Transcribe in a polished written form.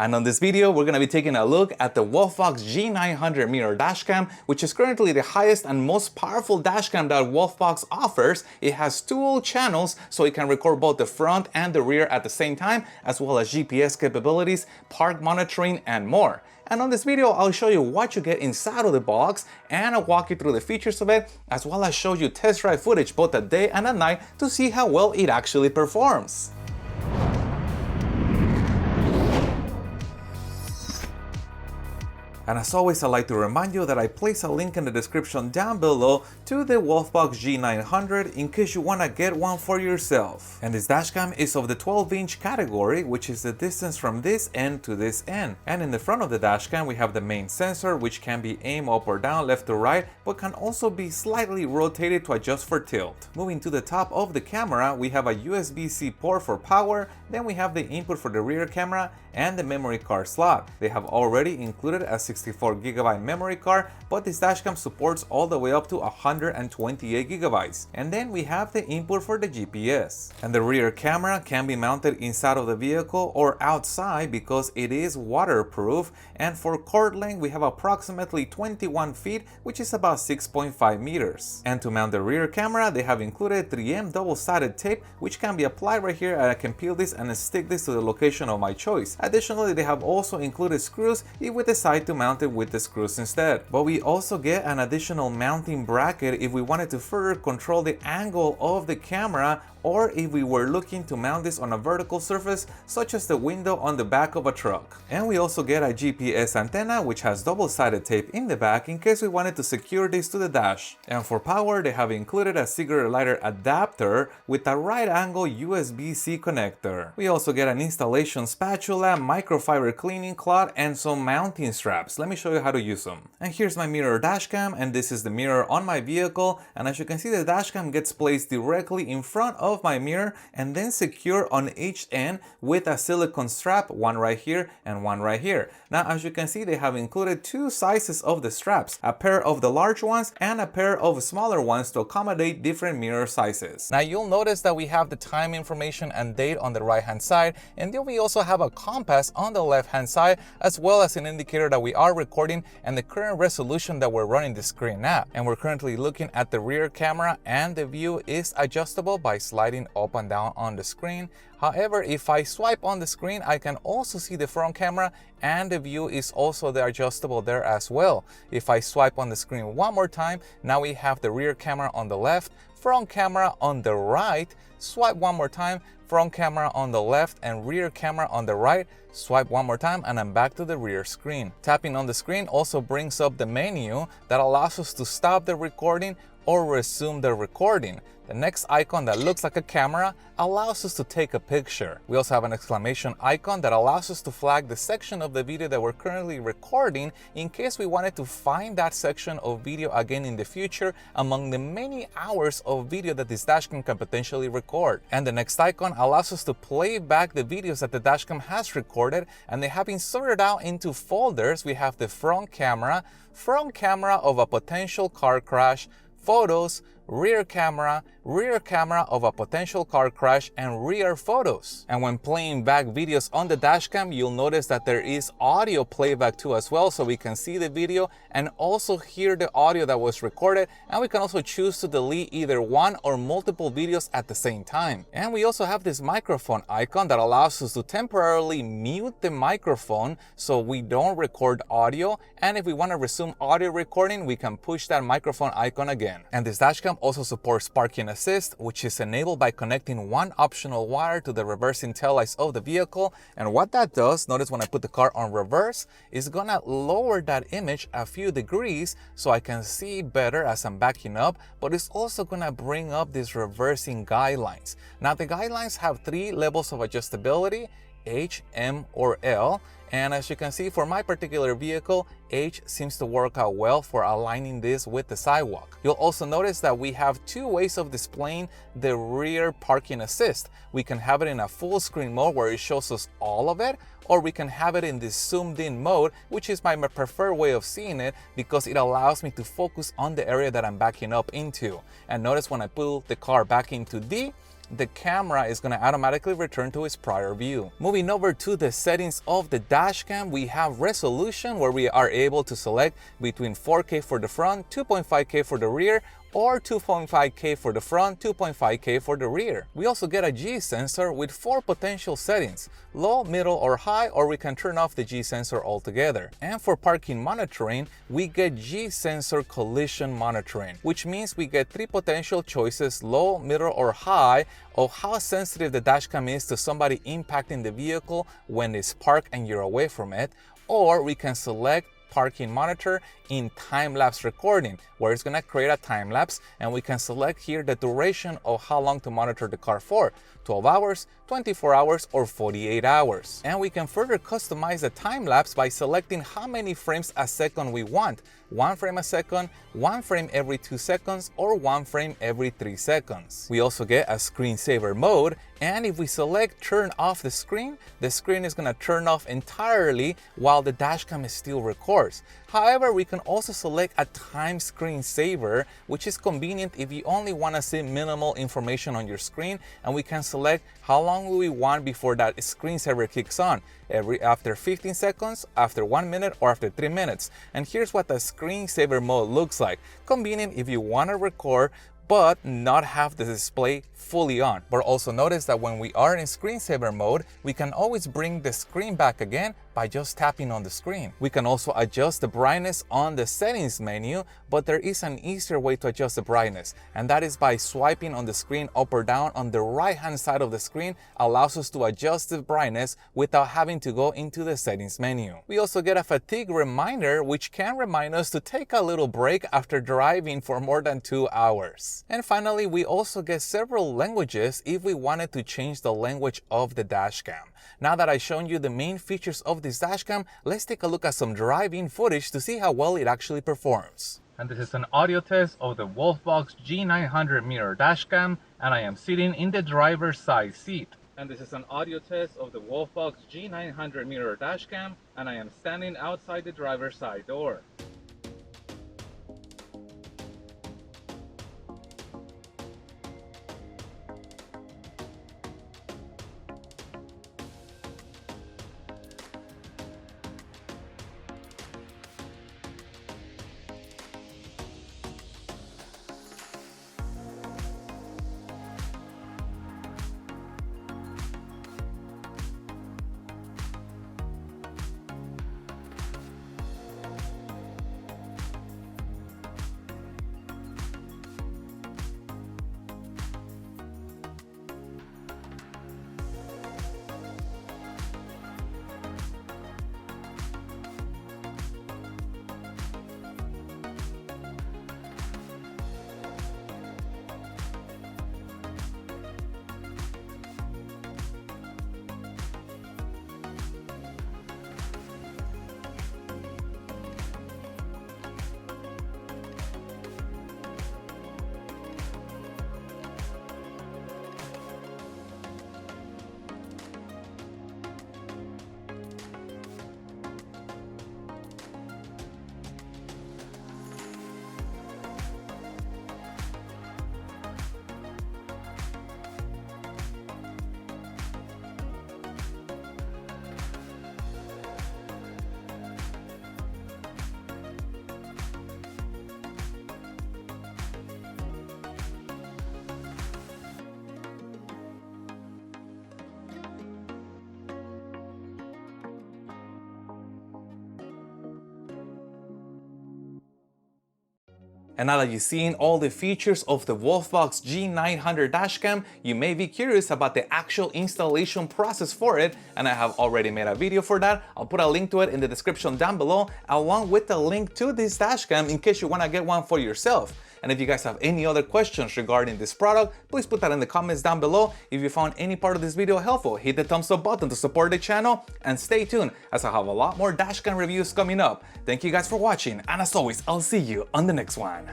And on this video, we're going to be taking a look at the WOLFBOX G900 mirror dashcam, which is currently the highest and most powerful dashcam that WOLFBOX offers. It has dual channels, so it can record both the front and the rear at the same time, as well as GPS capabilities, park monitoring, and more. And on this video, I'll show you what you get inside of the box, and I'll walk you through the features of it, as well as show you test drive footage both at day and at night to see how well it actually performs. And as always, I'd like to remind you that I place a link in the description down below to the WOLFBOX G900 in case you want to get one for yourself. And this dashcam is of the 12-inch category, which is the distance from this end to this end. And in the front of the dashcam, we have the main sensor, which can be aimed up or down, left or right, but can also be slightly rotated to adjust for tilt. Moving to the top of the camera, we have a USB-C port for power, then we have the input for the rear camera and the memory card slot. They have already included a 64GB memory card, but this dashcam supports all the way up to 128GB. And then we have the input for the GPS. And the rear camera can be mounted inside of the vehicle or outside because it is waterproof. And for cord length, we have approximately 21 feet, which is about 6.5 meters. And to mount the rear camera, they have included 3M double-sided tape, which can be applied right here, and I can peel this and stick this to the location of my choice. Additionally, they have also included screws if we decide to mount it with the screws instead. But we also get an additional mounting bracket if we wanted to further control the angle of the camera, or if we were looking to mount this on a vertical surface such as the window on the back of a truck. And we also get a GPS antenna, which has double-sided tape in the back in case we wanted to secure this to the dash. And for power, they have included a cigarette lighter adapter with a right angle USB-C connector. We also get an installation spatula, microfiber cleaning cloth, and some mounting straps. Let me show you how to use them. And here's my mirror dashcam, and this is the mirror on my vehicle. And as you can see, the dashcam gets placed directly in front of my mirror and then secure on each end with a silicone strap, one right here and one right here. Now, as you can see, they have included two sizes of the straps, a pair of the large ones and a pair of smaller ones to accommodate different mirror sizes. Now, you'll notice that we have the time information and date on the right hand side, and then we also have a compass on the left hand side, as well as an indicator that we are recording and the current resolution that we're running the screen at. And we're currently looking at the rear camera, and the view is adjustable by sliding up and down on the screen. However, if I swipe on the screen, I can also see the front camera, and the view is also adjustable there as well. If I swipe on the screen one more time, now we have the rear camera on the left, front camera on the right. Swipe one more time, front camera on the left and rear camera on the right. Swipe one more time and I'm back to the rear screen. Tapping on the screen also brings up the menu that allows us to stop the recording or resume the recording. The next icon that looks like a camera allows us to take a picture. We also have an exclamation icon that allows us to flag the section of the video that we're currently recording in case we wanted to find that section of video again in the future among the many hours of video that this dashcam can potentially record. And the next icon allows us to play back the videos that the dashcam has recorded, and they have been sorted out into folders. We have the front camera of a potential car crash, photos, rear camera of a potential car crash, and rear photos. And when playing back videos on the dashcam, you'll notice that there is audio playback too as well, so we can see the video and also hear the audio that was recorded, and we can also choose to delete either one or multiple videos at the same time. And we also have this microphone icon that allows us to temporarily mute the microphone so we don't record audio, and if we want to resume audio recording, we can push that microphone icon again. And this dashcam also supports parking assist, which is enabled by connecting one optional wire to the reversing taillights of the vehicle. And what that does, notice when I put the car on reverse, is gonna lower that image a few degrees so I can see better as I'm backing up, but it's also gonna bring up these reversing guidelines. Now, the guidelines have 3 levels of adjustability: H, M, or L. And as you can see, for my particular vehicle, H seems to work out well for aligning this with the sidewalk. You'll also notice that we have 2 ways of displaying the rear parking assist. We can have it in a full screen mode where it shows us all of it, or we can have it in this zoomed in mode, which is my preferred way of seeing it because it allows me to focus on the area that I'm backing up into. And notice when I pull the car back into D, the camera is going to automatically return to its prior view. Moving over to the settings of the dashcam, we have resolution, where we are able to select between 4K for the front, 2.5K for the rear, or 2.5K for the front, 2.5K for the rear. We also get a G sensor with 4 potential settings: low, middle, or high, or we can turn off the G sensor altogether. And for parking monitoring, we get G sensor collision monitoring, which means we get 3 potential choices: low, middle, or high, of how sensitive the dashcam is to somebody impacting the vehicle when it's parked and you're away from it. Or we can select parking monitor in time-lapse recording, where it's going to create a time-lapse, and we can select here the duration of how long to monitor the car for: 12 hours, 24 hours, or 48 hours. And we can further customize the time-lapse by selecting how many frames a second we want: 1 frame a second, 1 frame every 2 seconds, or 1 frame every 3 seconds. We also get a screensaver mode, and if we select turn off the screen is going to turn off entirely while the dashcam still records. However, we can also select a time screensaver, which is convenient if you only want to see minimal information on your screen, and we can select how long we want before that screensaver kicks on: after 15 seconds, after 1 minute, or after 3 minutes. And here's what the screensaver mode looks like. Convenient if you want to record but not have the display fully on. But also notice that when we are in screensaver mode, we can always bring the screen back again by just tapping on the screen. We can also adjust the brightness on the settings menu, but there is an easier way to adjust the brightness, and that is by swiping on the screen up or down. On the right hand side of the screen allows us to adjust the brightness without having to go into the settings menu. We also get a fatigue reminder, which can remind us to take a little break after driving for more than 2 hours. And finally, we also get several languages if we wanted to change the language of the dashcam. Now that I've shown you the main features of this dashcam, let's take a look at some driving footage to see how well it actually performs. And this is an audio test of the WOLFBOX G900 mirror dashcam, and I am sitting in the driver's side seat. And this is an audio test of the WOLFBOX G900 mirror dashcam, and I am standing outside the driver's side door. And now that you've seen all the features of the WOLFBOX G900 dashcam, you may be curious about the actual installation process for it, and I have already made a video for that. I'll put a link to it in the description down below, along with the link to this dashcam in case you want to get one for yourself. And if you guys have any other questions regarding this product, please put that in the comments down below. If you found any part of this video helpful, hit the thumbs up button to support the channel, and stay tuned as I have a lot more dashcam reviews coming up. Thank you guys for watching, and as always, I'll see you on the next one.